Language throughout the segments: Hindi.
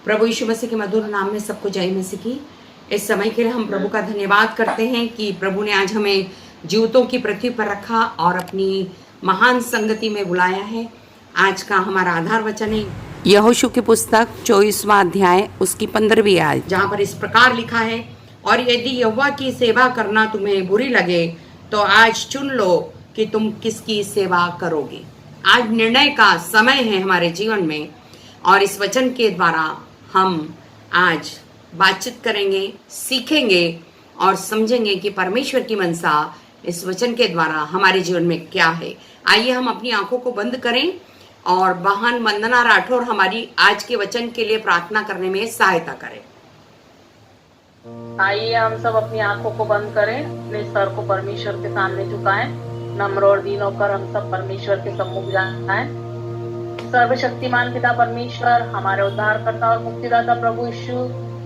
प्रभु यीशु मसीह के मधुर नाम में सबको जय मसीह की। इस समय के लिए हम प्रभु का धन्यवाद करते हैं कि प्रभु ने आज हमें जीवितों की पृथ्वी पर रखा और अपनी महान संगति में बुलाया है। आज का हमारा आधार वचन है यहोशू की पुस्तक 24वां अध्याय उसकी 15वीं आयत, जहाँ पर इस प्रकार लिखा है, और यदि यहोवा की सेवा करना तुम्हें बुरी लगे तो आज चुन लो कि तुम किसकी सेवा करोगे। आज निर्णय का समय है हमारे जीवन में, और इस वचन के द्वारा हम आज बातचीत करेंगे, सीखेंगे और समझेंगे कि परमेश्वर की मनसा इस वचन के द्वारा हमारे जीवन में क्या है। आइए हम अपनी आंखों को बंद करें और बहन वंदना राठौर हमारी आज के वचन के लिए प्रार्थना करने में सहायता करें। आइए हम सब अपनी आंखों को बंद करें, अपने सर को परमेश्वर के सामने झुकाएं, नम्र और दीन होकर हम सब परमेश्वर के सम्मुख जाएं। सर्वशक्तिमान पिता परमेश्वर, हमारे उद्धारकर्ता और मुक्तिदाता प्रभु यीशु,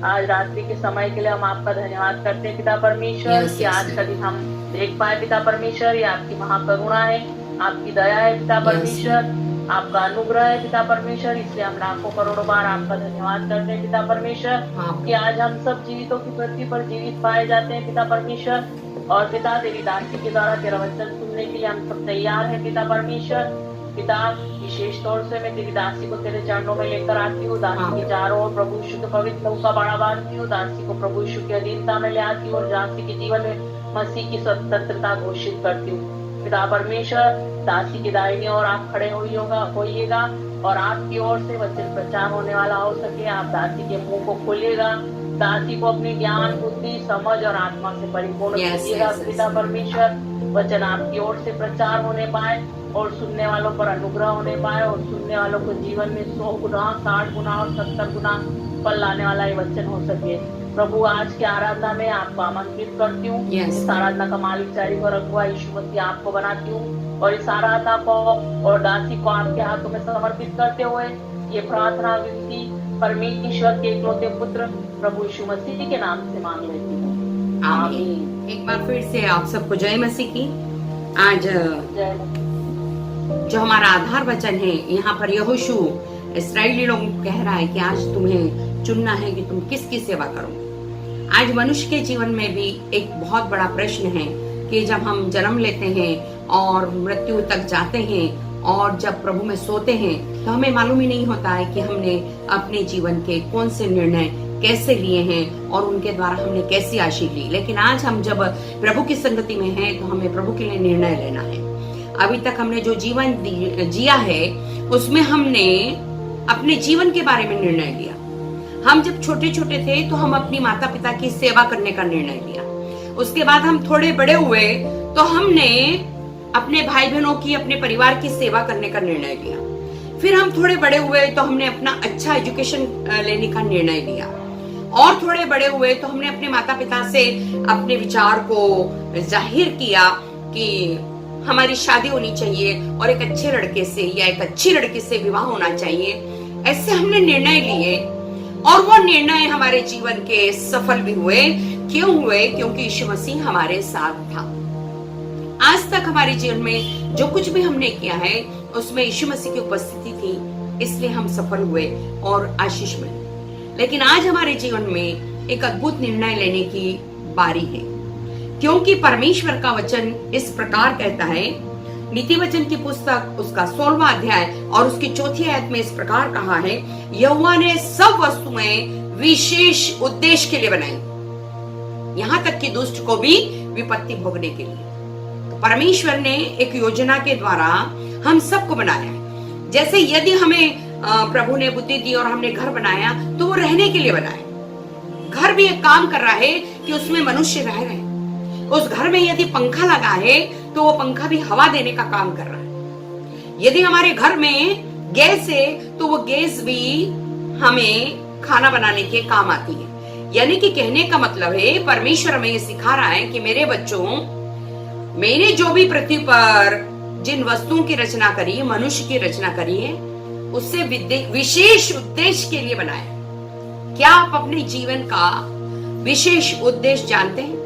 आज रात्रि के समय के लिए हम आपका धन्यवाद करते हैं पिता परमेश्वर कि आज का दिन हम देख पाए पिता परमेश्वर। ये आपकी महाकरुणा है, आपकी दया है पिता परमेश्वर, आपका अनुग्रह है पिता परमेश्वर। इसलिए हम लाखों करोड़ों बार आपका धन्यवाद करते हैं पिता परमेश्वर कि आज हम सब जीवितों की पृथ्वी पर जीवित पाए जाते हैं पिता परमेश्वर। और पिता तेरी दासी के द्वारा तेरा वचन सुनने के लिए हम सब तैयार हैं पिता परमेश्वर। पिता विशेष तौर से मैं तेरी दासी को तेरे चरणों में लेकर आती हूँ। दासी के चारों ओर प्रभु यीशु के पवित्र लहू का बाड़ा बांधती हूँ। दासी को प्रभु यीशु की अधीनता में ले आती हूँ और दासी के जीवन में मसीह की स्वतंत्रता घोषित करती हूँ पिता परमेश्वर। दासी के दाहिनी ओर आप खड़े होइएगा और आपकी ओर से वचन प्रचार होने वाला हो सके। आप दासी के मुंह को खोलिएगा, दासी को अपनी ज्ञान, बुद्धि, समझ और आत्मा से परिपूर्ण कीजिएगा पिता परमेश्वर। वचन आपकी ओर से प्रचार होने पाए और सुनने वालों पर अनुग्रह होने पाए और सुनने वालों को जीवन में 100 गुना, 60 गुना और 70 गुना फल लाने वाला ये वचन हो सके। प्रभु आज की आराधना में आपको आमंत्रित करती हूँ। इस आराधना का मालिक चारी को रखुआ यीशु मसीह आपको बनाती हूँ और इस आराधना को और दासी को आपके हाथों में समर्पित करते हुए ये प्रार्थना विनती परमेश्वर के इकलौते पुत्र प्रभु यीशु मसीह के नाम से मांग लेती हूँ, आमीन। एक बार फिर से आप सबको जय मसीह की। आज जो हमारा आधार वचन है, यहाँ पर यहोशू इस्राएली लोगों को कह रहा है कि आज तुम्हें चुनना है कि तुम किसकी सेवा करो। आज मनुष्य के जीवन में भी एक बहुत बड़ा प्रश्न है कि जब हम जन्म लेते हैं और मृत्यु तक जाते हैं और जब प्रभु में सोते हैं तो हमें मालूम ही नहीं होता है कि हमने अपने जीवन के कौन से निर्णय कैसे लिए हैं और उनके द्वारा हमने कैसी आशीष ली। लेकिन आज हम जब प्रभु की संगति में हैं तो हमें प्रभु के लिए निर्णय लेना है। अभी तक हमने जो जीवन जिया है उसमें हमने अपने जीवन के बारे में निर्णय लिया। हम जब छोटे छोटे थे तो हम अपनी माता पिता की सेवा करने का निर्णय लिया। उसके बाद हम थोड़े बड़े हुए तो हमने अपने भाई बहनों की, अपने परिवार की सेवा करने का निर्णय लिया। फिर हम थोड़े बड़े हुए तो हमने अपना अच्छा एजुकेशन लेने का निर्णय लिया और थोड़े बड़े हुए तो हमने अपने माता पिता से अपने विचार को जाहिर किया कि हमारी शादी होनी चाहिए और एक अच्छे लड़के से या एक अच्छी लड़की से विवाह होना चाहिए। ऐसे हमने निर्णय लिए और वो निर्णय हमारे जीवन के सफल भी हुए। क्यों हुए? क्योंकि यीशु मसीह हमारे साथ था। आज तक हमारे जीवन में जो कुछ भी हमने किया है उसमें यीशु मसीह की उपस्थिति थी, इसलिए हम सफल हुए और आशीष मिली। लेकिन आज हमारे जीवन में एक अद्भुत निर्णय लेने की बारी है, क्योंकि परमेश्वर का वचन इस प्रकार कहता है। नीति वचन की पुस्तक उसका 16वां अध्याय और उसकी 4थी आयत में इस प्रकार कहा है, यहोवा ने सब वस्तुएं विशेष उद्देश्य के लिए बनाई, यहाँ तक कि दुष्ट को भी विपत्ति भोगने के लिए। तो परमेश्वर ने एक योजना के द्वारा हम सबको बनाया है। जैसे यदि हमें प्रभु ने बुद्धि दी और हमने घर बनाया तो वो रहने के लिए बनाया। घर भी एक काम कर रहा है कि उसमें मनुष्य रह रहे। उस घर में यदि पंखा लगा है तो वो पंखा भी हवा देने का काम कर रहा है। यदि हमारे घर में गैस है तो वो गैस भी हमें खाना बनाने के काम आती है। यानी कि कहने का मतलब है परमेश्वर हमें ये सिखा रहा है कि मेरे बच्चों, मैंने जो भी पृथ्वी पर जिन वस्तुओं की रचना करी है, मनुष्य की रचना करी है, उससे विशेष उद्देश्य के लिए बनाया। क्या आप अपने जीवन का विशेष उद्देश्य जानते हैं?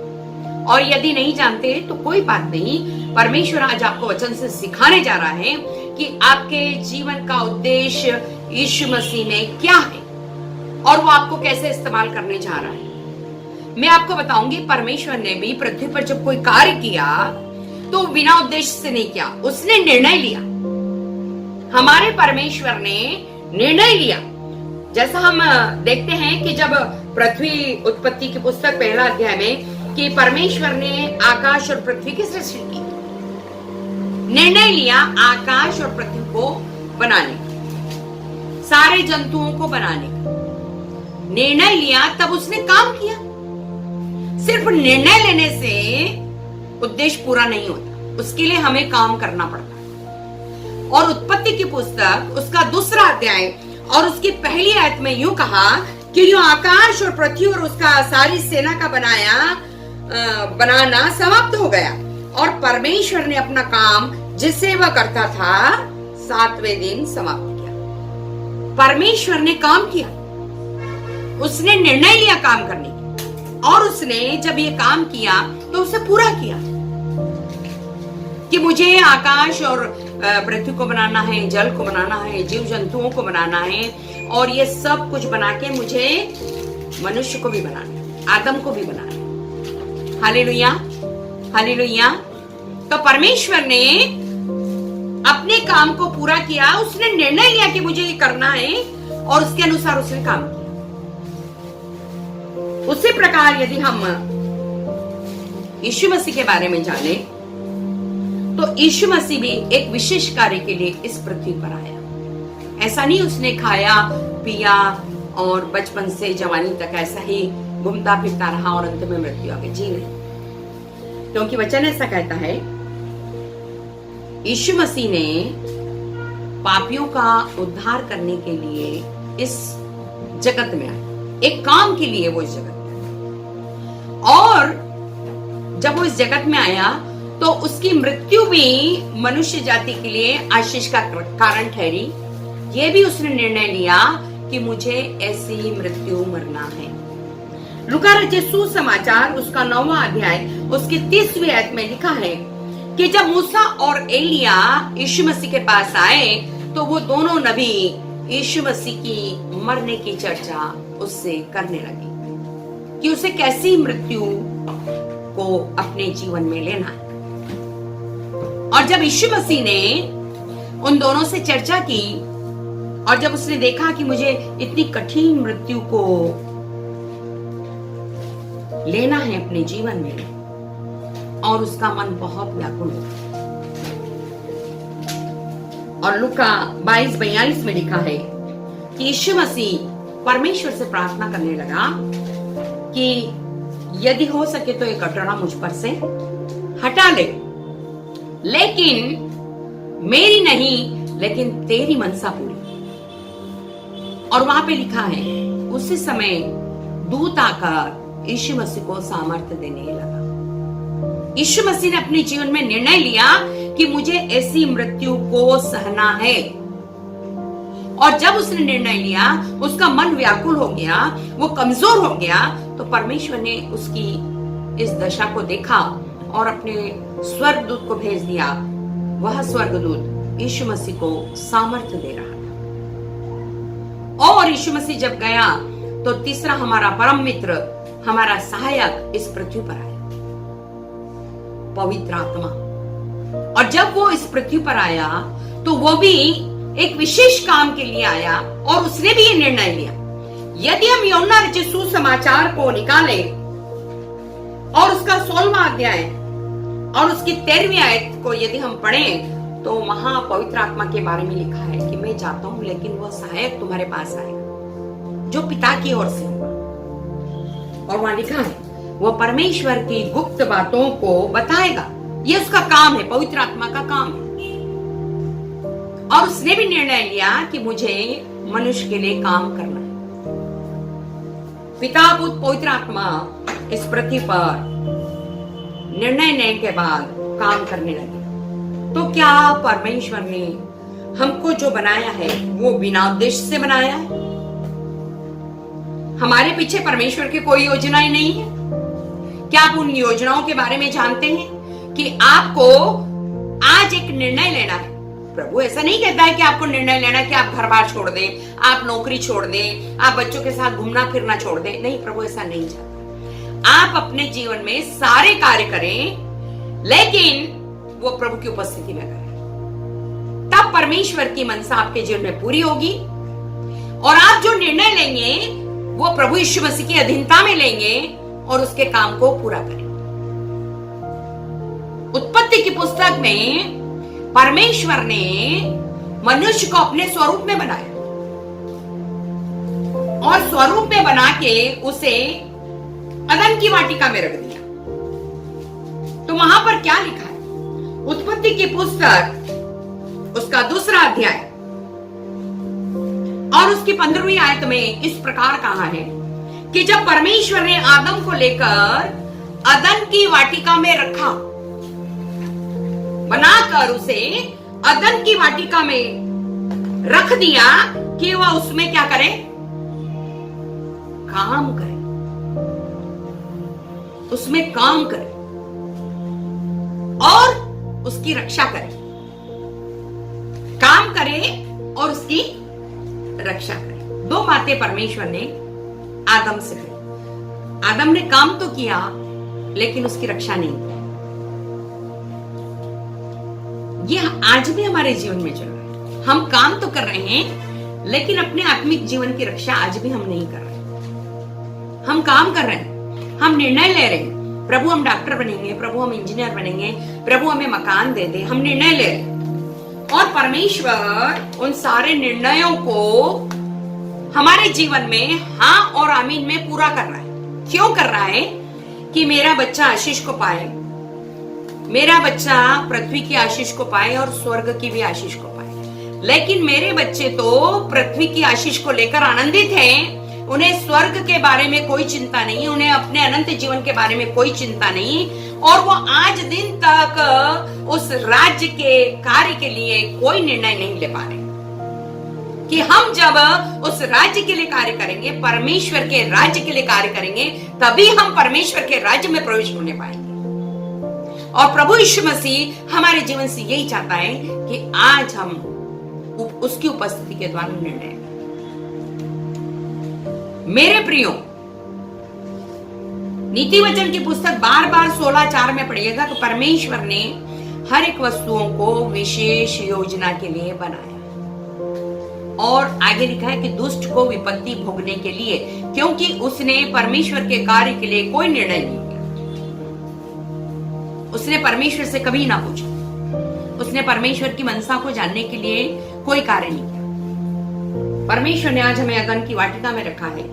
और यदि नहीं जानते तो कोई बात नहीं, परमेश्वर आज आपको वचन से सिखाने जा रहा है कि आपके जीवन का उद्देश्य यीशु मसीह में क्या है और वो आपको कैसे इस्तेमाल करने जा रहा है। मैं आपको बताऊंगी, परमेश्वर ने भी पृथ्वी पर जब कोई कार्य किया तो बिना उद्देश्य से नहीं किया, उसने निर्णय लिया। हमारे परमेश्वर ने निर्णय लिया। जैसा हम देखते हैं कि जब पृथ्वी उत्पत्ति की पुस्तक पहला अध्याय में कि परमेश्वर ने आकाश और पृथ्वी की सृष्टि की, निर्णय लिया आकाश और पृथ्वी को बनाने का, सारे जंतुओं को बनाने का निर्णय लिया, तब उसने काम किया। सिर्फ निर्णय लेने से उद्देश्य पूरा नहीं होता, उसके लिए हमें काम करना पड़ता है। और उत्पत्ति की पुस्तक उसका दूसरा अध्याय और उसकी पहली आयत में यूं कहा कि यूं आकाश और पृथ्वी और उसका सारी सेना का बनाना समाप्त हो गया और परमेश्वर ने अपना काम जिससे वह करता था 7वें दिन समाप्त किया। परमेश्वर ने काम किया, उसने निर्णय लिया काम करने की, और उसने जब ये काम किया तो उसे पूरा किया कि मुझे आकाश और पृथ्वी को बनाना है, जल को बनाना है, जीव जंतुओं को बनाना है, और ये सब कुछ बना के मुझे मनुष्य को भी बनाना है, आदम को भी बनाना है। Hallelujah, hallelujah. तो परमेश्वर ने अपने काम को पूरा किया, उसने निर्णय लिया कि मुझे ये करना है और उसके अनुसार उसने काम किया। उसी प्रकार यदि हम यीशु मसीह के बारे में जाने तो यीशु मसीह भी एक विशेष कार्य के लिए इस पृथ्वी पर आया। ऐसा नहीं उसने खाया पिया और बचपन से जवानी तक ऐसा ही घूमता फिरता रहा और अंत में मृत्यु आ गई। जी नहीं, क्योंकि वचन ऐसा कहता है यीशु मसीह ने पापियों का उद्धार करने के लिए इस जगत में आया, एक काम के लिए वो इस जगत में आया। और जब वो इस जगत में आया तो उसकी मृत्यु भी मनुष्य जाति के लिए आशीष का कारण ठहरी। ये भी उसने निर्णय लिया कि मुझे ऐसी मृत्यु मरना है। लूका रचित सुसमाचार उसका 9वां अध्याय उसकी 30वीं आयत में लिखा है कि जब मूसा और एलिया यीशु मसीह के पास आए तो वो दोनों नबी यीशु मसीह की मरने की चर्चा उससे करने लगे कि उसे कैसी मृत्यु को अपने जीवन में लेना है। और जब यीशु मसीह ने उन दोनों से चर्चा की और जब उसने देखा कि मुझे इतनी कठिन मृत्यु को लेना है अपने जीवन में, और उसका मन बहुत व्याकुल हो गया। और लूका 22:42 में लिखा है कि यीशु मसीह परमेश्वर से प्रार्थना करने लगा कि यदि हो सके तो एक कटोरा मुझ पर से हटा ले, लेकिन मेरी नहीं लेकिन तेरी मनसा पूरी। और वहां पे लिखा है उसी समय दूत आकर यीशु मसीह को सामर्थ्य देने लगा। यीशु मसीह ने अपने जीवन में निर्णय लिया कि मुझे ऐसी मृत्यु को सहना है। और जब उसने निर्णय लिया, उसका मन व्याकुल हो गया, वो कमजोर हो गया, तो परमेश्वर ने उसकी इस दशा को देखा और अपने स्वर्गदूत को भेज दिया। वह स्वर्गदूत यीशु मसीह को सामर्थ्य दे रहा था। और यीशु मसीह जब गया तो तीसरा हमारा परम मित्र, हमारा सहायक इस पृथ्वी पर आया, पवित्र आत्मा। और जब वो इस पृथ्वी पर आया तो वो भी एक विशेष काम के लिए आया और उसने भी ये निर्णय लिया। यदि हम यूहन्ना रचित सुसमाचार को निकालें और उसका 16वां अध्याय और उसकी 13वीं आयत को यदि हम पढ़ें तो वहां पवित्र आत्मा के बारे में लिखा है कि मैं जाता हूं लेकिन वह सहायक तुम्हारे पास आएगा जो पिता की ओर से होगा। और वहां लिखा है वह परमेश्वर की गुप्त बातों को बताएगा। ये उसका काम है, पवित्र आत्मा का काम है। और उसने भी निर्णय लिया कि मुझे मनुष्य के लिए काम करना है। पिता पुत्र पवित्र आत्मा इस पृथ्वी पर निर्णय लेने के बाद काम करने लगे। तो क्या परमेश्वर ने हमको जो बनाया है वो बिना उद्देश्य से बनाया है? हमारे पीछे परमेश्वर की कोई योजनाएं नहीं है? क्या आप उन योजनाओं के बारे में जानते हैं कि आपको आज एक निर्णय लेना है? प्रभु ऐसा नहीं कहता है कि आपको निर्णय लेना कि आप घर बार छोड़ दें, आप नौकरी छोड़ दें, आप बच्चों के साथ घूमना फिरना छोड़ दें। नहीं, प्रभु ऐसा नहीं चाहता। आप अपने जीवन में सारे कार्य करें, लेकिन वो प्रभु की उपस्थिति में करें। तब परमेश्वर की मनसा आपके जीवन में पूरी होगी और आप जो निर्णय लेंगे वो प्रभु यीशु मसीह की अधीनता में लेंगे और उसके काम को पूरा करेंगे। उत्पत्ति की पुस्तक में परमेश्वर ने मनुष्य को अपने स्वरूप में बनाया और स्वरूप में बना के उसे अदन की वाटिका में रख दिया। तो वहां पर क्या लिखा है? उत्पत्ति की पुस्तक उसका 2 अध्याय और उसकी 15वीं आयत में इस प्रकार कहा है कि जब परमेश्वर ने आदम को लेकर अदन की वाटिका में रखा, बनाकर उसे अदन की वाटिका में रख दिया कि वह उसमें क्या करे? काम करे, उसमें काम करे और उसकी रक्षा करे। काम करे और उसकी रक्षा करे। 2 बातें परमेश्वर ने आदम से कही। आदम ने काम तो किया लेकिन उसकी रक्षा नहीं की। ये आज भी हमारे जीवन में चल रहा है। हम काम तो कर रहे हैं लेकिन अपने आत्मिक जीवन की रक्षा आज भी हम नहीं कर रहे। हम काम कर रहे हैं, हम निर्णय ले रहे हैं, प्रभु हम डॉक्टर बनेंगे, प्रभु हम इंजीनियर बनेंगे, प्रभु हमें मकान दे दे, हम निर्णय ले रहे हैं। और परमेश्वर उन सारे निर्णयों को हमारे जीवन में हाँ और आमीन में पूरा कर रहा है। क्यों कर रहा है? कि मेरा बच्चा आशीष को पाए, मेरा बच्चा पृथ्वी की आशीष को पाए और स्वर्ग की भी आशीष को पाए। लेकिन मेरे बच्चे तो पृथ्वी की आशीष को लेकर आनंदित हैं, उन्हें स्वर्ग के बारे में कोई चिंता नहीं, उन्हें अपने अनंत जीवन के बारे में कोई चिंता नहीं, और वो आज दिन तक उस राज्य के कार्य के लिए कोई निर्णय नहीं ले पा रहे कि हम जब उस राज्य के लिए कार्य करेंगे, परमेश्वर के राज्य के लिए कार्य करेंगे, तभी हम परमेश्वर के राज्य में प्रवेश होने पाएंगे। और प्रभु यीशु मसीह हमारे जीवन से यही चाहता है कि आज हम उसकी उपस्थिति के द्वारा निर्णय। मेरे प्रियो, नीति वचन की पुस्तक बार 16:4 में पढ़िएगा तो परमेश्वर ने हर एक वस्तुओं को विशेष योजना के लिए बनाया और आगे लिखा है कि दुष्ट को विपत्ति भोगने के लिए, क्योंकि उसने परमेश्वर के कार्य के लिए कोई निर्णय नहीं किया। उसने परमेश्वर से कभी ना पूछा, उसने परमेश्वर की मनसा को जानने के लिए कोई कार्य नहीं किया। परमेश्वर ने आज हमें अदन की वाटिका में रखा है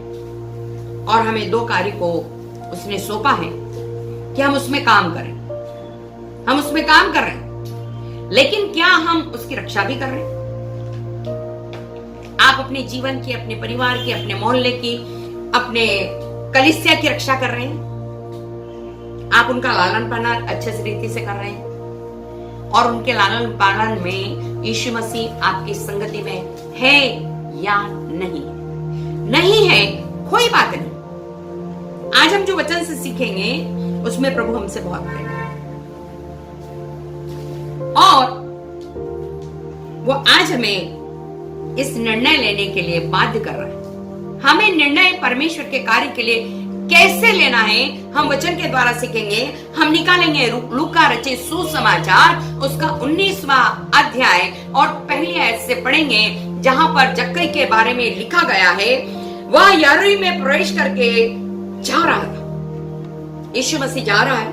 और हमें 2 कार्य को उसने सौंपा है कि हम उसमें काम करें। हम उसमें काम कर रहे हैं, लेकिन क्या हम उसकी रक्षा भी कर रहे हैं? आप अपने जीवन की, अपने परिवार की, अपने मोहल्ले की, अपने कलीसिया की रक्षा कर रहे हैं? आप उनका लालन पालन अच्छे से रीति से कर रहे हैं? और उनके लालन पालन में यीशु मसीह आपकी संगति में है या नहीं? नहीं है, कोई बात नहीं। आज हम जो वचन से सीखेंगे उसमें प्रभु हमसे बहुत प्रेम है और वो आज हमें इस निर्णय लेने के लिए बाध्य कर रहा है। हमें निर्णय परमेश्वर के कार्य के लिए कैसे लेना है हम वचन के द्वारा सीखेंगे। हम निकालेंगे लूका रचित सुसमाचार उसका 19वां अध्याय और पहली आयत से पढ़ेंगे, जहां पर जक्कई के बारे में लिखा गया है। वह यरीहो में प्रवेश करके जा रहा था, यीशु मसीह जा रहा है,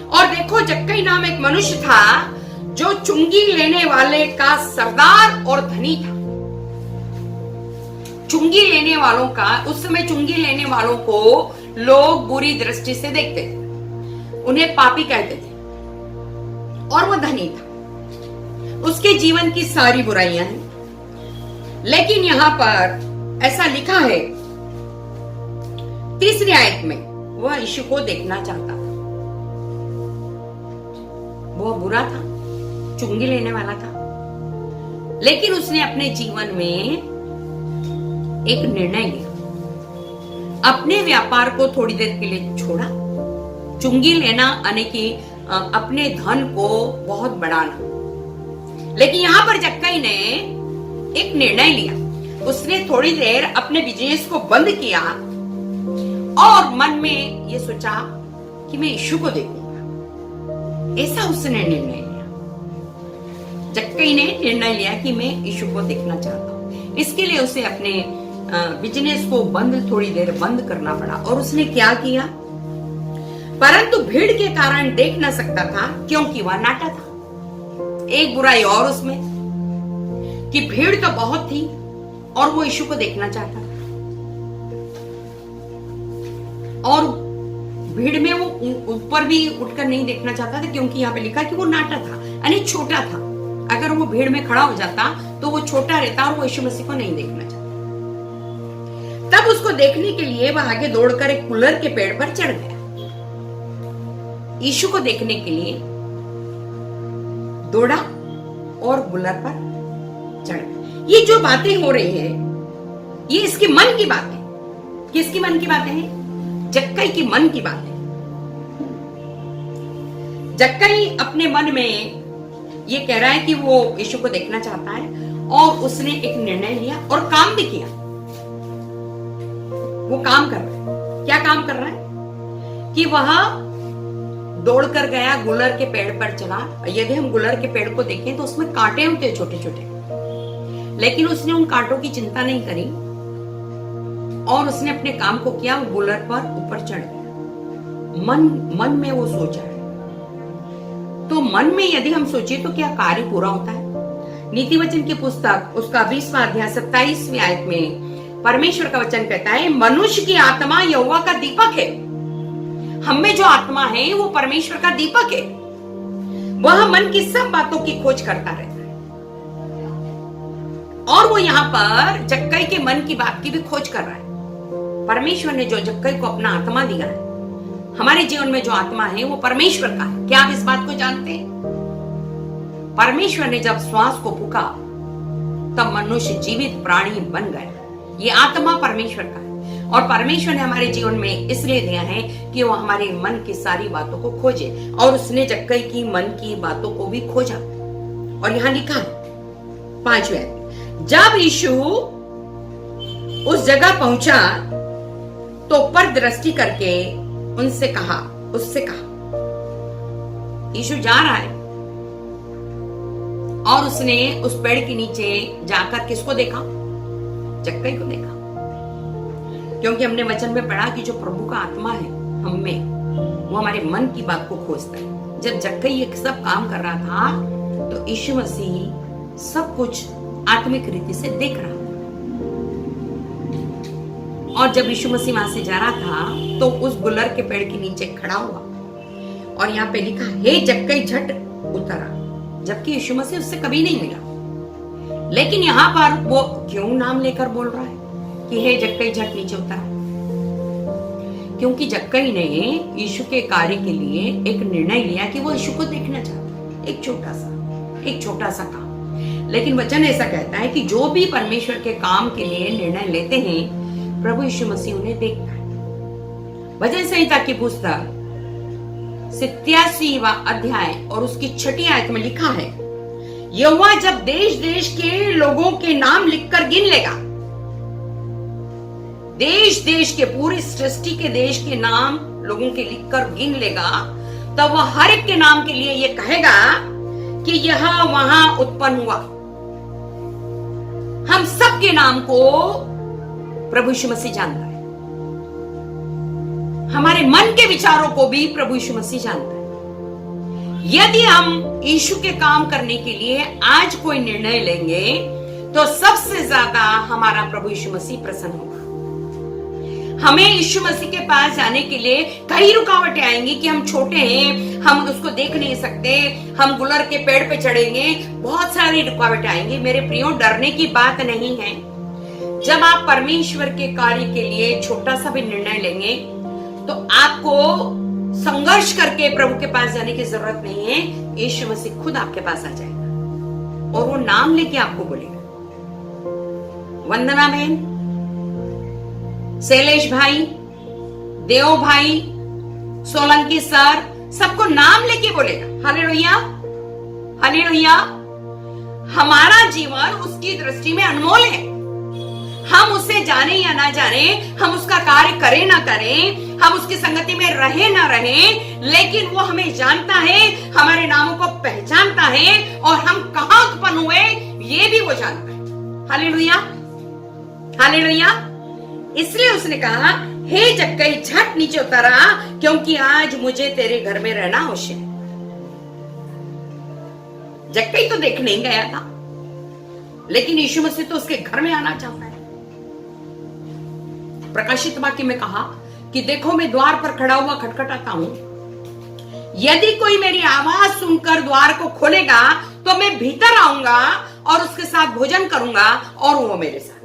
और देखो जक्कई नाम एक मनुष्य था जो चुंगी लेने वाले का सरदार और धनी था। चुंगी लेने वालों का, उस समय चुंगी लेने वालों को लोग बुरी दृष्टि से देखते थे, उन्हें पापी कहते थे, और वो धनी था। उसके जीवन की सारी बुराइयां हैं, लेकिन यहां पर ऐसा लिखा है 3री आयत में, वह यीशु को देखना चाहता था। वो बुरा था, चुंगी लेने वाला था, लेकिन उसने अपने जीवन में एक निर्णय लिया। अपने व्यापार को थोड़ी देर के लिए छोड़ा, चुंगी लेना यानी कि अपने धन को बहुत बढ़ाना, लेकिन यहां पर जक्कई ने एक निर्णय लिया। उसने थोड़ी देर अपने बिजनेस को बंद किया और मन में ये सोचा कि मैं यीशु को देखूंगा। ऐसा उसने निर्णय लिया। जक्कई ने निर्णय लिया कि मैं यीशु को देखना चाहता हूं। इसके लिए उसे अपने बिजनेस को थोड़ी देर बंद करना पड़ा। और उसने क्या किया, परंतु भीड़ के कारण देख न सकता था क्योंकि वह नाटा था। एक बुराई और उसमें कि भीड़ तो बहुत थी और वो यीशु को देखना चाहता था, और भीड़ में वो ऊपर भी उठकर नहीं देखना चाहता था क्योंकि यहाँ पे लिखा कि वो नाटा था, यानी छोटा था। अगर वो भीड़ में खड़ा हो जाता तो वो छोटा रहता और वो यीशु मसीह को नहीं देखना चाहता। तब उसको देखने के लिए वह आगे दौड़कर एक कुल्लर के पेड़ पर चढ़ गया। यीशु को देखने के लिए दौड़ा और गुलर पर चढ़ गया। ये जो बातें हो रही है ये इसके मन की बातें। किसकी मन की बातें हैं? जक्कई की मन की बातें। जक्कई अपने मन में ये कह रहा है कि वो यीशु को देखना चाहता है और उसने एक निर्णय लिया और काम भी किया। वो काम कर रहा है। क्या काम कर रहा है कि वह दौड़कर गया, गुलर के पेड़ पर चला। यदि हम गुलर के पेड़ को देखें तो उसमें कांटे होते हैं छोटे छोटे, लेकिन उसने उन कांटों की चिंता नहीं करी और उसने अपने काम को किया। गुलर पर ऊपर चढ़ गया। मन में वो सोचा है। तो मन में यदि हम सोचे तो क्या कार्य पूरा होता है? नीति वचन की पुस्तक उसका 20वां अध्याय 27वीं आयत में परमेश्वर का वचन कहता है, मनुष्य की आत्मा यहोवा का दीपक है। हम में जो आत्मा है वो परमेश्वर का दीपक है। वह मन की सब बातों की खोज करता रहता है। और वो यहाँ पर जक्कई के मन की बात की भी खोज कर रहा है। परमेश्वर ने जो जक्कई को अपना आत्मा दिया है, हमारे जीवन में जो आत्मा है वो परमेश्वर का है। क्या आप इस बात को जानते हैं? परमेश्वर ने जब श्वास को फूका तब मनुष्य जीवित प्राणी बन गया। ये आत्मा परमेश्वर का है और परमेश्वर ने हमारे जीवन में इसलिए दिया है कि वो हमारे मन की सारी बातों को खोजे। और उसने जक्कई की मन की बातों को भी खोजा। और यहां लिखा है 5वें, जब यीशु उस जगह पहुंचा तो ऊपर दृष्टि करके उससे कहा, यीशु जा रहा है और उसने उस पेड़ के नीचे जाकर किसको देखा? जक्कई को देखा। क्योंकि हमने वचन में पढ़ा कि जो प्रभु का आत्मा है हम में, वो हमारे मन की बात को खोजता है। जब जक्कई ये सब काम कर रहा था तो यीशु मसीह सब कुछ आत्मिक रीति से देख रहा था। और जब यीशु मसीह वहां से जा रहा था तो उस गुलर के पेड़ के नीचे खड़ा हुआ और यहाँ पे लिखा, हे जक्कई झट उतरा। जबकि यीशु मसीह उससे कभी नहीं मिला, लेकिन यहाँ पर वो क्यों नाम लेकर बोल रहा है कि हे जक्कई झट नीचे उतरा? क्योंकि जक्कई ने यीशु के कार्य के लिए एक निर्णय लिया कि वो यीशु को देखना चाहता है। एक छोटा सा काम। लेकिन वचन ऐसा कहता है कि जो भी परमेश्वर के काम के लिए निर्णय लेते हैं प्रभु यीशु मसीह उन्हें देखता है। भजन संहिता की पुस्तक 87वां अध्याय और उसकी 6ठी आयत में लिखा है, यहोवा जब देश देश के लोगों के नाम लिखकर गिन लेगा, देश के पूरी सृष्टि के देश के नाम लोगों के लिखकर गिन लेगा, तब वह हर एक के नाम के लिए यह कहेगा कि यह वहां उत्पन्न हुआ। हम सब के नाम को प्रभु यीशु मसीह जानता है। हमारे मन के विचारों को भी प्रभु यीशु मसीह जानता है। यदि हम यीशु के काम करने के लिए आज कोई निर्णय लेंगे तो सबसे ज्यादा हमारा प्रभु यीशु मसीह प्रसन्न होगा। हमें यीशु मसीह के पास जाने के लिए कई रुकावटें आएंगी कि हम छोटे हैं, हम उसको देख नहीं सकते, हम गुलर के पेड़ पे चढ़ेंगे, बहुत सारी रुकावटें आएंगी। मेरे प्रियो, डरने की बात नहीं है। जब आप परमेश्वर के कार्य के लिए छोटा सा भी निर्णय लेंगे तो आपको संघर्ष करके प्रभु के पास जाने की जरूरत नहीं है। यीशु मसीह खुद आपके पास आ जाएगा और वो नाम लेके आपको बोलेगा। वंदना बहन, शैलेश भाई, देव भाई, सोलंकी सर, सबको नाम लेके बोलेगा। Hallelujah, hallelujah. हमारा जीवन उसकी दृष्टि में अनमोल है। हम उसे जाने या ना जाने, हम उसका कार्य करें ना करें, हम उसकी संगति में रहे ना रहे, लेकिन वो हमें जानता है, हमारे नामों को पहचानता है और हम कहां उत्पन्न हुए ये भी वो जानता है। Hallelujah, hallelujah. इसलिए उसने कहा, हे जक्कई झट नीचे उतरा, क्योंकि आज मुझे तेरे घर में रहना आवश्यक है। जक्कई तो देखने ही गया था, लेकिन यीशु मसीह तो उसके घर में आना चाहता है। प्रकाशित वाक्य में कहा कि देखो मैं द्वार पर खड़ा हुआ खटखटाता हूं, यदि कोई मेरी आवाज सुनकर द्वार को खोलेगा तो मैं भीतर आऊंगा और उसके साथ भोजन करूंगा और वो मेरे साथ।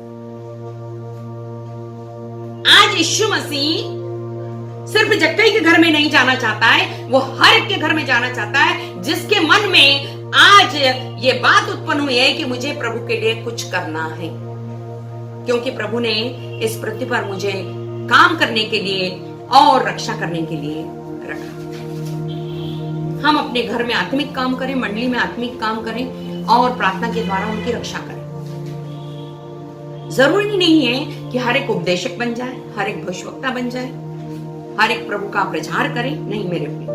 आज यीशु मसीह सिर्फ जक्कई के घर में नहीं जाना चाहता है, वो हर एक के घर में जाना चाहता है जिसके मन में आज ये बात उत्पन्न हुई है कि मुझे प्रभु के लिए कुछ करना है, क्योंकि प्रभु ने इस पृथ्वी पर मुझे काम करने के लिए और रक्षा करने के लिए रखा। हम अपने घर में आत्मिक काम करें, मंडली में आत्मिक काम करें और प्रार्थना के द्वारा उनकी रक्षा करें। जरूरी नहीं है कि हर एक उपदेशक बन जाए, हर एक भविष्यवक्ता बन जाए, हर एक प्रभु का प्रचार करे। नहीं मेरे प्रिय,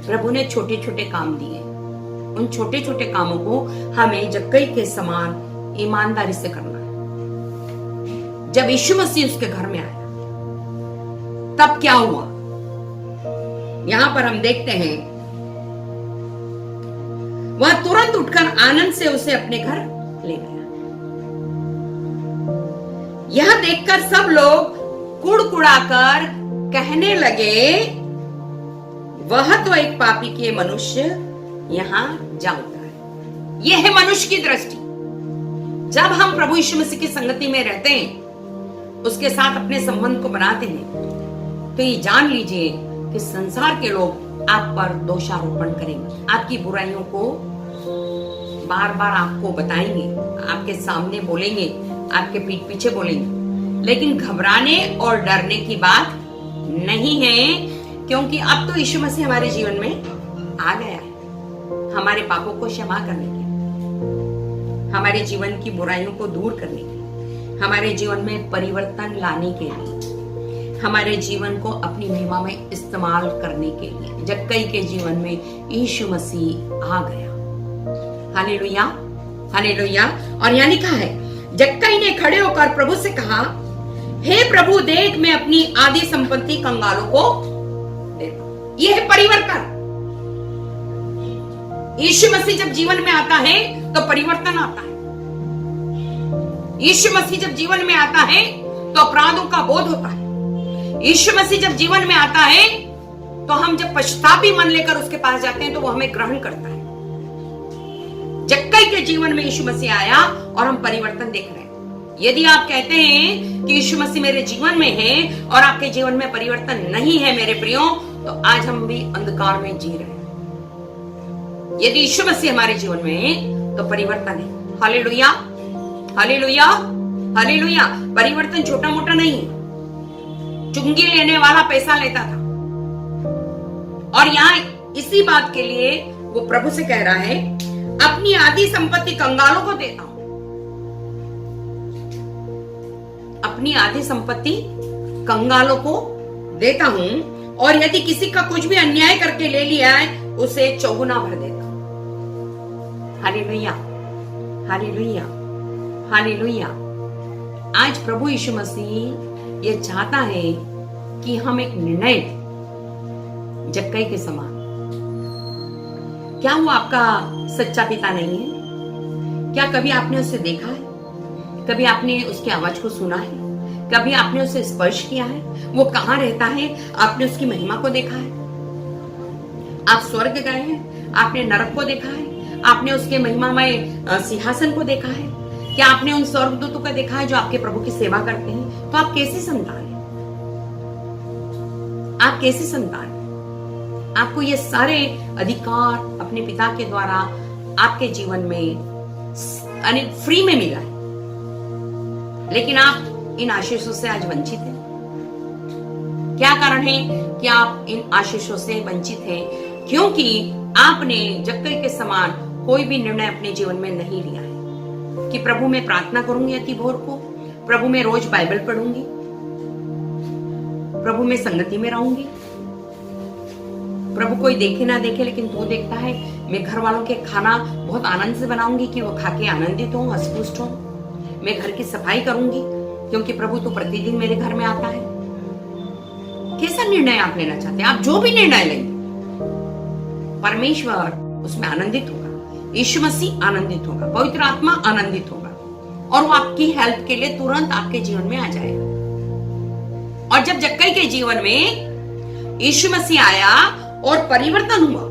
प्रभु ने छोटे छोटे काम दिए, उन छोटे छोटे कामों को हमें जक्कई के समान ईमानदारी से करना है। जब यीशु मसीह उसके घर में आया तब क्या हुआ, यहां पर हम देखते हैं, वह तुरंत उठकर आनंद से उसे अपने घर ले गया। यह देखकर सब लोग कुड़कुड़ाकर कहने लगे, वह तो एक पापी के मनुष्य यहां जाता है। यह है मनुष्य की दृष्टि। जब हम प्रभु यीशु मसीह की संगति में रहते हैं, उसके साथ अपने संबंध को बनाते हैं, तो ये जान लीजिए कि संसार के लोग आप पर दोषारोपण करेंगे, आपकी बुराइयों को बार बार आपको बताएंगे, आपके सामने बोलेंगे, आपके पीठ पीछे बोलेंगे। लेकिन घबराने और डरने की बात नहीं है, क्योंकि अब तो यीशु मसीह हमारे जीवन में आ गया है, हमारे पापों को क्षमा करने के लिए, हमारे जीवन की बुराइयों को दूर करने के लिए, हमारे जीवन में परिवर्तन लाने के लिए, हमारे जीवन को अपनी महिमा में इस्तेमाल करने के लिए। जक्कई के जीवन में यीशु मसीह आ गया। Hallelujah, hallelujah. और यहाँ लिखा है, जक्कई ने खड़े होकर प्रभु से कहा, हे प्रभु देख मैं अपनी आधी संपत्ति कंगालों को देता। यह है परिवर्तन। यीशु मसीह जब जीवन में आता है तो परिवर्तन आता है। यीशु मसीह जब जीवन में आता है तो अपराधों का बोध होता है। यीशु मसीह जब जीवन में आता है तो हम जब पश्चातापी मन लेकर उसके पास जाते हैं तो वो हमें ग्रहण करता है। जक्कई के जीवन में यीशु मसीह आया और हम परिवर्तन देख रहे हैं। यदि आप कहते हैं कि यीशु मसीह मेरे जीवन में है और आपके जीवन में परिवर्तन नहीं है मेरे प्रियो, तो आज हम भी अंधकार में जी रहे हैं। यदि यीशु मसीह हमारे जीवन में है तो परिवर्तन है। Hallelujah, hallelujah, hallelujah. परिवर्तन छोटा मोटा नहीं है। चुंगी लेने वाला पैसा लेता था, और यहां इसी बात के लिए वो प्रभु से कह रहा है, अपनी आधी संपत्ति कंगालों को देता हूं। अपनी आधी संपत्ति कंगालों को देता हूं, और यदि किसी का कुछ भी अन्याय करके ले लिया है उसे चौगुना भर देता हूं। Hallelujah, hallelujah, hallelujah. आज प्रभु यीशु मसीह ये चाहता है कि हम एक निर्णय जक्कई के समान। क्या वो आपका सच्चा पिता नहीं है? क्या कभी आपने उसे देखा है? कभी आपने उसकी आवाज को सुना है? कभी आपने उसे स्पर्श किया है? वो कहाँ रहता है? आपने उसकी महिमा को देखा है? आप स्वर्ग गए हैं? आपने नरक को देखा है? आपने उसके महिमामय सिंहासन को देखा है? क्या आपने उन स्वर्गदूतों को देखा है जो आपके प्रभु की सेवा करते हैं? तो आप कैसी संतान हैं? आप कैसी संतान हैं? आपको ये सारे अधिकार अपने पिता के द्वारा आपके जीवन में फ्री में मिला है, लेकिन आप इन आशीषों से आज वंचित हैं। क्या कारण है कि आप इन आशीषों से वंचित हैं? क्योंकि आपने जक्कई के समान कोई भी निर्णय अपने जीवन में नहीं लिया है कि प्रभु मैं प्रार्थना करूंगी अति भोर को, प्रभु मैं रोज बाइबल पढ़ूंगी, प्रभु मैं संगति में रहूंगी, प्रभु कोई देखे ना देखे लेकिन तू देखता है, मैं घर वालों के खाना बहुत आनंद से बनाऊंगी कि वो खा के आनंदित हो, हंसपुष्ट हो, मैं घर की सफाई करूंगी क्योंकि प्रभु तो प्रतिदिन मेरे घर में आता है। कैसा निर्णय आप लेना चाहते हैं? आप जो भी निर्णय लेंगे परमेश्वर उसमें आनंदित होगा, यीशु मसीह आनंदित होगा, पवित्र आत्मा आनंदित होगा और वो आपकी हेल्प के लिए तुरंत आपके जीवन में आ जाएगा। और जब जक्कई के जीवन में यीशु मसीह आया और परिवर्तन हुआ,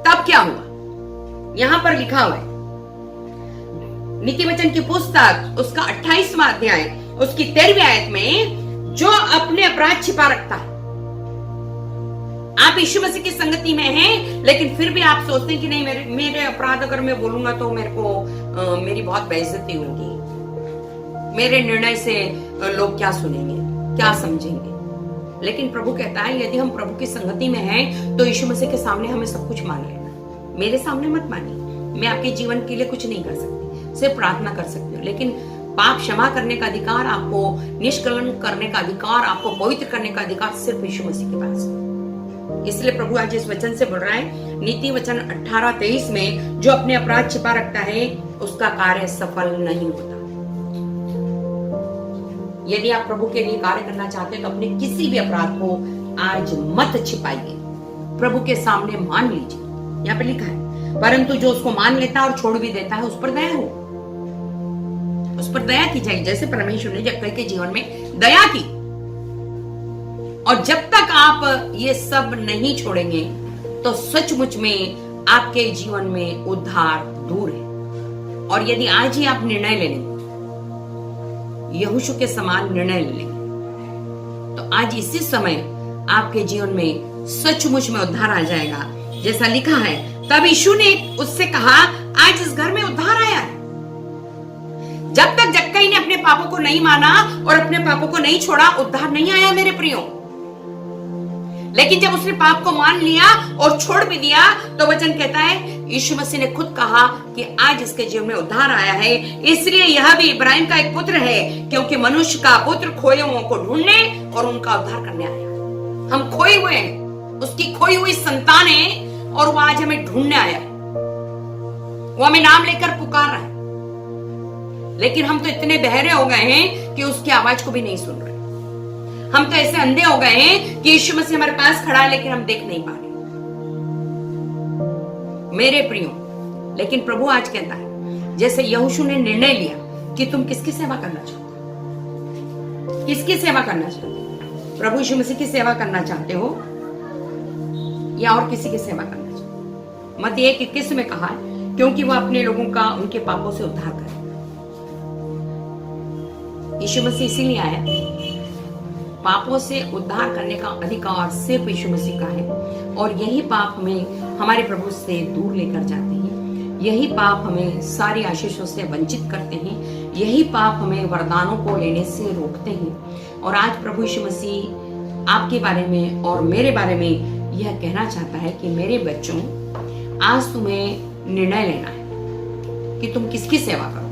तब क्या हुआ? यहां पर लिखा हुआ है नीति वचन की पुस्तक उसका 28वां अध्याय उसकी 13वीं आयत में, जो अपने अपराध छिपा रखता है। आप यीशु मसीह की संगति में हैं लेकिन फिर भी आप सोचते हैं कि नहीं, मेरे अपराध अगर मैं बोलूंगा तो मेरी बहुत बेइज्जती होगी, मेरे निर्णय से लोग क्या सुनेंगे, क्या समझेंगे। लेकिन प्रभु कहता है यदि हम प्रभु की संगति में हैं तो यीशु मसीह के सामने हमें सब कुछ मान लेना। मेरे सामने मत मानिए, मैं आपके जीवन के लिए कुछ नहीं कर सकती, सिर्फ प्रार्थना कर सकती हूँ, लेकिन पाप क्षमा करने का अधिकार, आपको निष्कलन करने का अधिकार, आपको पवित्र करने का अधिकार सिर्फ यीशु मसीह के पास है। इसलिए प्रभु आज इस वचन से बोल रहा है, नीति वचन 18:23 में, जो अपने अपराध छिपा रखता है उसका कार्य सफल नहीं होता। यदि आप प्रभु के लिए कार्य करना चाहते हैं तो अपने किसी भी अपराध को आज मत छिपाइए, प्रभु के सामने मान लीजिए। यहाँ पे लिखा है, परंतु जो उसको मान लेता है और छोड़ भी देता है उस पर दया हो, उस पर दया की जाए, जैसे परमेश्वर ने जक्कई के जीवन में दया की। और जब तक आप ये सब नहीं छोड़ेंगे तो सचमुच में आपके जीवन में उद्धार दूर है। और यदि आज ही आप निर्णय ले लेंगे, यहोशू के समान निर्णय ले लेंगे, तो आज इसी समय आपके जीवन में सचमुच में उद्धार आ जाएगा। जैसा लिखा है, तब यीशु ने उससे कहा, आज इस घर में उद्धार आया है। जब तक जक्कई ने अपने पापों को नहीं माना और अपने पापों को नहीं छोड़ा, उद्धार नहीं आया मेरे प्रियो। लेकिन जब उसने पाप को मान लिया और छोड़ भी दिया तो वचन कहता है, यीशु मसीह ने खुद कहा कि आज इसके जीवन में उद्धार आया है। इसलिए यह भी इब्राहिम का एक पुत्र है, क्योंकि मनुष्य का पुत्र खोए हुओं को ढूंढने और उनका उद्धार करने आया। हम खोए हुए हैं, उसकी खोई हुई संतान है और वो आज हमें ढूंढने आया है। वो हमें नाम लेकर पुकार रहा है, लेकिन हम तो इतने बहरे हो गए हैं कि उसकी आवाज को भी नहीं सुन रहे। हम तो ऐसे अंधे हो गए हैं कि यीशु मसीह हमारे पास खड़ा है लेकिन हम देख नहीं पा रहे। मेरे प्रियो, लेकिन प्रभु आज कहता है, जैसे यहोशू ने निर्णय लिया कि तुम किसकी सेवा करना चाहते हो, किसकी सेवा करना चाहते हो? प्रभु यीशु मसीह की सेवा करना चाहते हो या और किसी की सेवा करना चाहते हो? मत्ती 1:21 में कहा है, क्योंकि वह अपने लोगों का उनके पापों से उद्धार करे। यीशु मसीह इसीलिए आया, पापों से उद्धार करने का अधिकार सिर्फ यीशु मसीह का है। और यही पाप हमें हमारे प्रभु से दूर लेकर जाते हैं, यही पाप हमें सारी आशीषों से वंचित करते हैं, यही पाप हमें वरदानों को लेने से रोकते हैं। और आज प्रभु यीशु मसीह आपके बारे में और मेरे बारे में यह कहना चाहता है कि मेरे बच्चों, आज तुम्हें निर्णय लेना है कि तुम किसकी सेवा करो।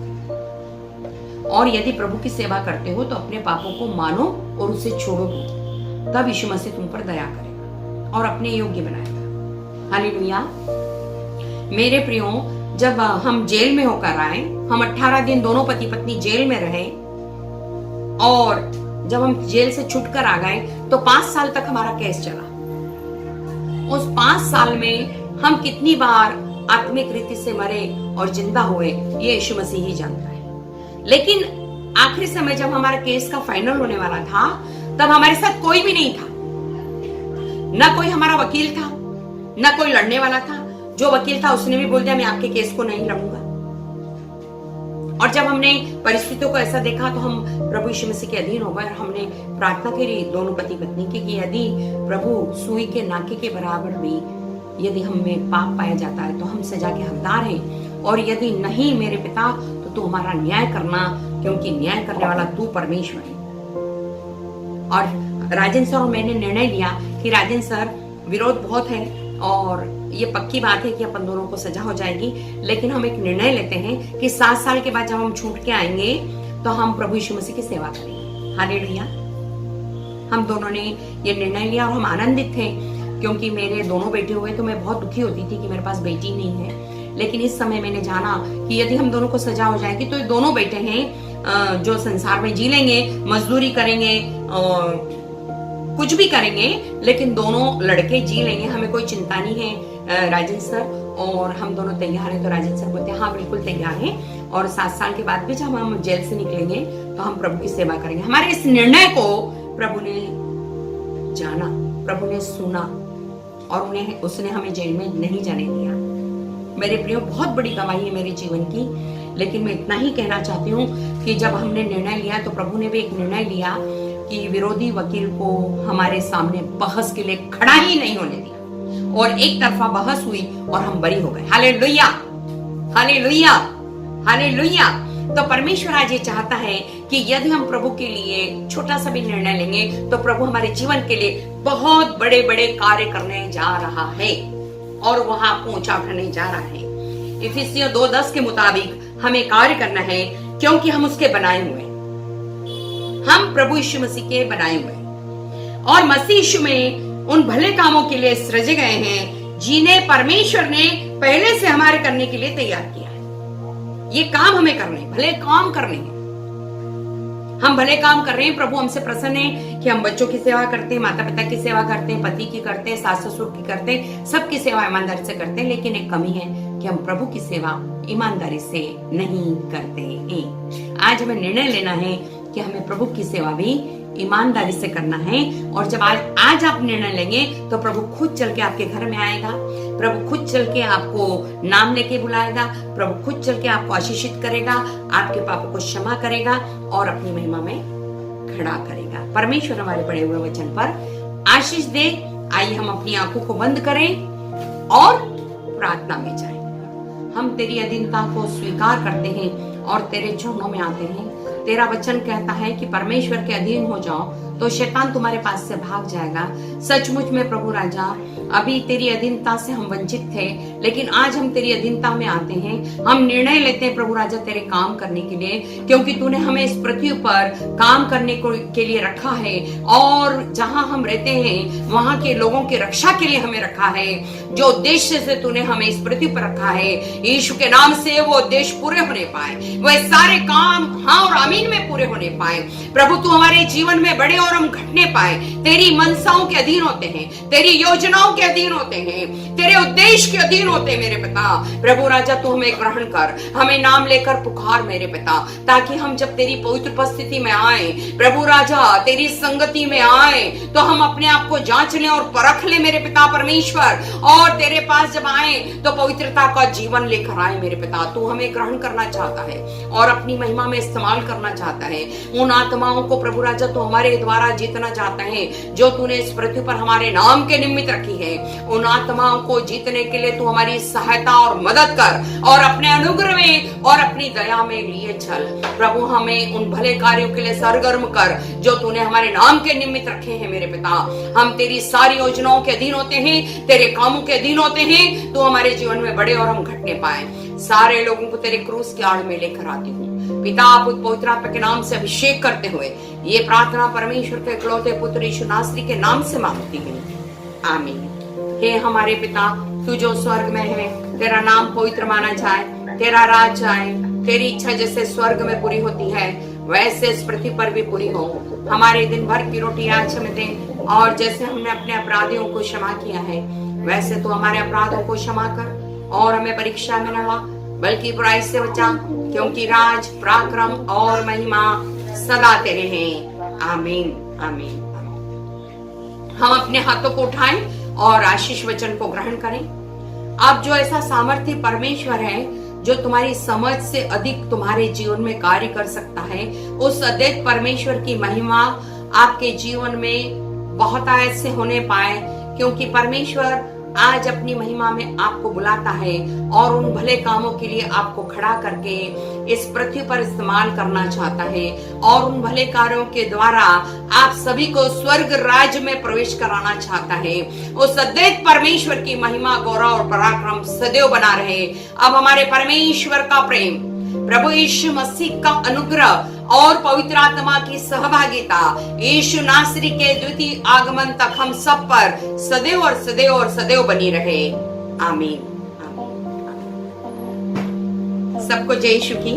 और यदि प्रभु की सेवा करते हो तो अपने पापों को मानो और उसे छोड़ोगे, तब यीशु मसीह तुम पर दया करेगा और अपने योग्य बनाएगा। हालेलुया। मेरे प्रियो, जब हम जेल में होकर आए, हम 18 दिन दोनों पति पत्नी जेल में रहे और जब हम जेल से छूटकर आ गए तो 5 साल तक हमारा केस चला। उस 5 साल में हम कितनी बार आत्मिक रीति से मरे और जिंदा हुए, ये यीशु मसीह ही जानता है। लेकिन आखिरी समय जब हमारा केस का फाइनल होने वाला था, तब हमारे साथ कोई भी नहीं था, ना कोई हमारा वकील था, ना कोई लड़ने वाला था। जो वकील था उसने भी बोल दिया, मैं आपके केस को नहीं लड़ूंगा। और जब हमने परिस्थितियों को ऐसा देखा तो हम प्रभु यीशु मसीह के अधीन हो गए और हमने प्रार्थना करी दोनों पति पत्नी की कि यदि प्रभु सुई के नाके के बराबर भी यदि हम में पाप पाया जाता है तो हम सजा के हकदार हैं, और यदि नहीं मेरे पिता तो तू हमारा न्याय करना, क्योंकि न्याय करने वाला तू परमेश्वर है। और राजन सर और मैंने निर्णय लिया कि राजन सर, विरोध बहुत है और ये पक्की बात है कि अपन दोनों को सजा हो जाएगी, लेकिन हम एक निर्णय लेते हैं कि 7 साल के बाद जब हम छूट के आएंगे तो हम प्रभु यीशु मसीह की सेवा करेंगे। हालेलुया। हम दोनों ने ये निर्णय लिया और हम आनंदित थे, क्योंकि मेरे दोनों बेटे हुए तो मैं बहुत दुखी होती थी कि मेरे पास बेटी नहीं है। लेकिन इस समय मैंने जाना कि यदि हम दोनों को सजा हो जाएगी तो ये दोनों बेटे हैं जो संसार में जी लेंगे, मजदूरी करेंगे, कुछ भी करेंगे, लेकिन दोनों लड़के जी लेंगे, हमें कोई चिंता नहीं है राजन सर। और हम दोनों तैयार हैं। तो राजन सर बोलते हैं हाँ बिल्कुल तैयार हैं, और 7 साल के बाद भी जब हम जेल से निकलेंगे तो हम प्रभु की सेवा करेंगे। हमारे इस निर्णय को प्रभु ने जाना, प्रभु ने सुना, और उसने हमें जेल में नहीं जाने दिया। मेरे प्रियो, बहुत बड़ी गवाही है मेरे जीवन की, लेकिन मैं इतना ही कहना चाहती हूँ कि जब हमने निर्णय लिया तो प्रभु ने भी एक निर्णय लिया कि विरोधी वकील को हमारे सामने बहस के लिए खड़ा ही नहीं होने दिया, और एक तरफा बहस हुई और हम बरी हो गए। Hallelujah, hallelujah, hallelujah. तो परमेश्वर आज ये चाहता है कि यदि हम प्रभु के लिए छोटा सा भी निर्णय लेंगे तो प्रभु हमारे जीवन के लिए बहुत बड़े बड़े कार्य करने जा रहा है और वहां ऊंचा उठाने जा रहा है। इफिसियों 2:10 के मुताबिक हमें कार्य करना है, क्योंकि हम उसके बनाए हुए, हम प्रभु यीशु मसीह के बनाए हुए और मसीह यीशु में उन भले कामों के लिए सृजे गए हैं जिन्हें परमेश्वर ने पहले से हमारे करने के लिए तैयार किया है। ये काम हमें करने, भले काम करने हैं। हम भले काम कर रहे हैं। प्रभु हमसे प्रसन्न है कि हम बच्चों की सेवा करते हैं, माता पिता की सेवा करते हैं, पति की करते हैं, सास ससुर की करते हैं, सबकी सेवा ईमानदारी से करते हैं। लेकिन एक कमी है कि हम प्रभु की सेवा ईमानदारी से नहीं करते हैं। आज हमें निर्णय लेना है कि हमें प्रभु की सेवा भी ईमानदारी से करना है। और जब आज आप निर्णय लेंगे तो प्रभु खुद चल के आपके घर में आएगा, प्रभु खुद चल के आपको नाम लेके बुलाएगा, प्रभु खुद चल के आपको आशीषित करेगा, आपके पापों को क्षमा करेगा और अपनी महिमा में खड़ा करेगा। परमेश्वर हमारे पढ़े हुए वचन पर आशीष दे। आइए हम अपनी आंखों को बंद करें और प्रार्थना में जाएं। हम तेरी अधीनता को स्वीकार करते हैं और तेरे चरणों में आते हैं। तेरा वचन कहता है कि परमेश्वर के अधीन हो जाओ तो शैतान तुम्हारे पास से भाग जाएगा। सचमुच में प्रभु राजा, अभी तेरी अधीनता से हम वंचित थे, लेकिन आज हम तेरी अधीनता में आते हैं। हम निर्णय लेते हैं प्रभु राजा तेरे काम करने के लिए, क्योंकि तूने हमें इस पृथ्वी पर काम करने के लिए रखा है, और जहां हम रहते हैं वहां के लोगों की रक्षा के लिए हमें रखा है। जो उद्देश्य से तूने हमें इस पृथ्वी पर रखा है, यीशु के नाम से वो उद्देश्य पूरे होने पाए, वह सारे काम हाँ और आमीन में पूरे होने पाए। प्रभु तू हमारे जीवन में बड़े और हम घटने पाए, तेरी मनसाओं के अधीन होते हैं, तेरी योजनाओं के अधीन होते हैं, तेरे उद्देश्य के अधीन होते हैं मेरे पिता। प्रभु राजा तू हमें ग्रहण कर, हमें नाम लेकर पुकार मेरे पिता, ताकि हम जब तेरी पवित्र उपस्थिति में आए, प्रभु राजा तेरी संगति में आए, तो हम अपने आप को जांच लें और परख लें मेरे पिता परमेश्वर, और तेरे पास जब आए तो पवित्रता का जीवन लेकर आए मेरे पिता। तू हमें ग्रहण करना चाहता है और अपनी महिमा में इस्तेमाल करना चाहता है। उन आत्माओं को प्रभु राजा तू हमारे द्वारा जीतना चाहता है जो तूने इस पृथ्वी पर हमारे नाम के निमित्त रखी है। उन आत्माओं को जीतने के लिए तू हमारी सहायता और मदद कर, और अपने अनुग्रह में और अपनी दया में लिए चल। प्रभु हमें उन भले कार्यों के लिए सरगर्म कर जो तूने हमारे नाम के निमित्त रखे हैं मेरे पिता। हम तेरी सारी योजनाओं के अधीन होते हैं, तेरे कामों के अधीन होते हैं। तू हमारे जीवन में बढ़े और हम घटने पाए। सारे लोगों को तेरे क्रूस की आड़ में लेकर आती हूँ पिता। पवित्र आत्मा के नाम से अभिषेक करते हुए ये प्रार्थना परमेश्वर के इकलौते पुत्र यीशु नासरी के नाम से मांगती हूँ, आमीन। हे हमारे पिता, तू जो स्वर्ग में है, तेरा नाम पवित्र माना जाए, तेरा राज आए, तेरी इच्छा जैसे स्वर्ग में पूरी होती है वैसे इस पृथ्वी पर भी पूरी हो। हमारे दिन भर की रोटी आज हमें दे, और जैसे हमने अपने अपराधियों को क्षमा किया है वैसे तू हमारे अपराधों को क्षमा कर, और हमें परीक्षा में न ला बल्कि बुराई से बचा, क्योंकि राज, पराक्रम और महिमा सदा तेरे हैं, आमीन, आमीन। हम अपने हाथों को उठाएं और आशीष वचन को ग्रहण करें। अब जो ऐसा सामर्थ्य परमेश्वर है जो तुम्हारी समझ से अधिक तुम्हारे जीवन में कार्य कर सकता है, उस अद्भुत परमेश्वर की महिमा आपके जीवन में बहुत ऐसे होने पाए, क्योंकि परमेश्वर आज अपनी महिमा में आपको बुलाता है और उन भले कामों के लिए आपको खड़ा करके इस पृथ्वी पर इस्तेमाल करना चाहता है और उन भले कार्यों के द्वारा आप सभी को स्वर्ग राज्य में प्रवेश कराना चाहता है। उस सदैव परमेश्वर की महिमा, गौरव और पराक्रम सदैव बना रहे। अब हमारे परमेश्वर का प्रेम, प्रभु यीशु मसीह का अनुग्रह और पवित्र आत्मा की सहभागिता यीशु नासरी के द्वितीय आगमन तक हम सब पर सदैव और सदैव और सदैव बनी रहे। आमीन। सबको जय यीशु की।